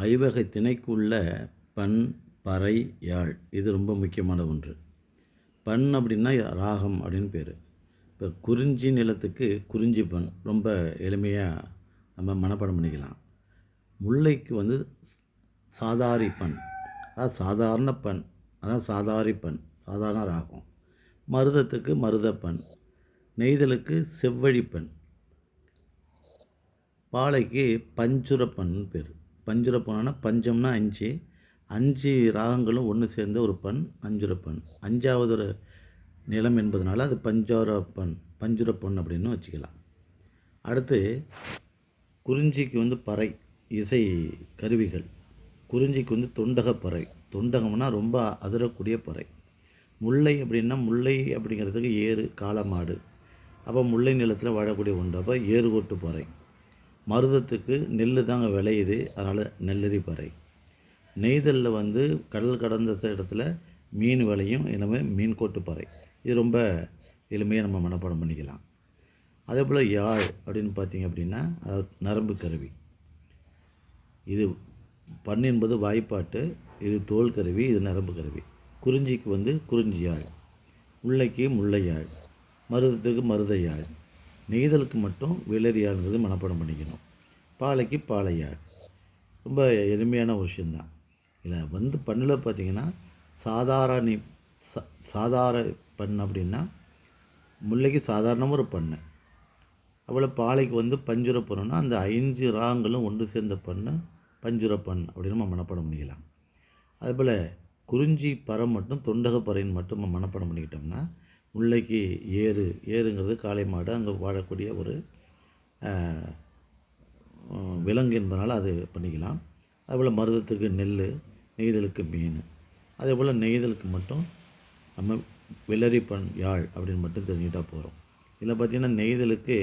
ஐவகை திணைக்கு உள்ள பண், பறை, யாழ் இது ரொம்ப முக்கியமான ஒன்று. பண் அப்படின்னா ராகம் அப்படின்னு பேர். இப்போ குறிஞ்சி நிலத்துக்கு குறிஞ்சி பண் ரொம்ப எளிமையாக நம்ம மனப்பாடம் பண்ணிக்கலாம். முல்லைக்கு வந்து சாதாரி பண், அதாவது சாதாரண பண், அதான் சாதாரி பண், சாதாரண ராகம். மருதத்துக்கு மருதப்பண், நெய்தலுக்கு செவ்வழிப்பண், பாலைக்கு பஞ்சுரப்பன்னு பேர். பஞ்சுரப்பன்னா பஞ்சம்னா 5, 5 ராகங்களும் ஒன்று சேர்ந்த ஒரு பண் அஞ்சுரப்பண். 5வது ஒரு நிலம் என்பதனால அது பஞ்சுரப்பண் அப்படின்னு வச்சுக்கலாம். அடுத்து குறிஞ்சிக்கு வந்து பறை இசை கருவிகள். குறிஞ்சிக்கு வந்து தொண்டகப்பறை, தொண்டகம்னா ரொம்ப அதிரக்கூடிய பறை. முல்லை அப்படின்னா முல்லை அப்படிங்கிறதுக்கு ஏறு காளமாடு, அப்போ முல்லை நிலத்தில் வாழக்கூடிய ஒன்று, அப்போ ஏறுகோட்டு பறை. மருதத்துக்கு நெல் தாங்க விளையுது, அதனால் நெல்லரி பறை. நெய்தலில் வந்து கடல் கடந்த இடத்துல மீன் விளையும், எனவே மீன்கோட்டு பறை. இது ரொம்ப எளிமையாக நம்ம மனப்பாடம் பண்ணிக்கலாம். அதே போல் யாழ் அப்படின்னு பார்த்திங்க அப்படின்னா அதாவது நரம்பு கருவி. இது பண் என்பது வாய்ப்பாட்டு, இது தோல் கருவி, இது நரம்பு கருவி. குறிஞ்சிக்கு வந்து குறிஞ்சி யாழ், முல்லைக்கு முல்லை யாழ், மருதத்துக்கு மருத யாழ், நெய்தலுக்கு மட்டும் வேலரி யாழ்ங்கிறது மனப்பாடம் பண்ணிக்கணும். பாலைக்கு பாலை யாழ். ரொம்ப எளிமையான ஒரு விஷயந்தான். இதில் வந்து பண்ணில் பார்த்திங்கன்னா சாதார பண் அப்படின்னா முல்லைக்கு சாதாரணமாக ஒரு பண்ணு, அவ்வளோ பாலைக்கு வந்து பஞ்சுரப்பண்ணுன்னா அந்த 5 ராகங்களும் ஒன்று சேர்ந்த பண்ணு பஞ்சுரப்பண் அப்படின்னு நம்ம மனப்பாடம் பண்ணிக்கலாம். அதுபோல் குறிஞ்சி பறம் மட்டும் தொண்டகப்பறைன்னு மட்டும் நம்ம மனப்பாடம் பண்ணிக்கிட்டோம்னா, முல்லைக்கு ஏறுங்கிறது காளை மாடு, அங்கே வாழக்கூடிய ஒரு விலங்கு என்பதனால் அது பண்ணிக்கலாம். அதுபோல் மருதத்துக்கு நெல், நெய்தலுக்கு மீன். அதே போல் நெய்தலுக்கு மட்டும் நம்ம வெள்ளரி பண் யாழ் அப்படின்னு மட்டும் தெரிஞ்சுக்கிட்டால் போகிறோம். இதில் பார்த்திங்கன்னா நெய்தலுக்கு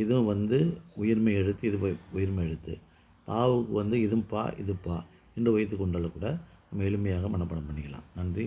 இதுவும் வந்து உயிர்மை எழுத்து, இது உயிர்மை எழுத்து. பாவுக்கு வந்து இதுவும் பா இது பா என்று வைத்து கொண்டாலும் கூட நம்ம எளிமையாக மனப்பாடம் பண்ணிக்கலாம். நன்றி.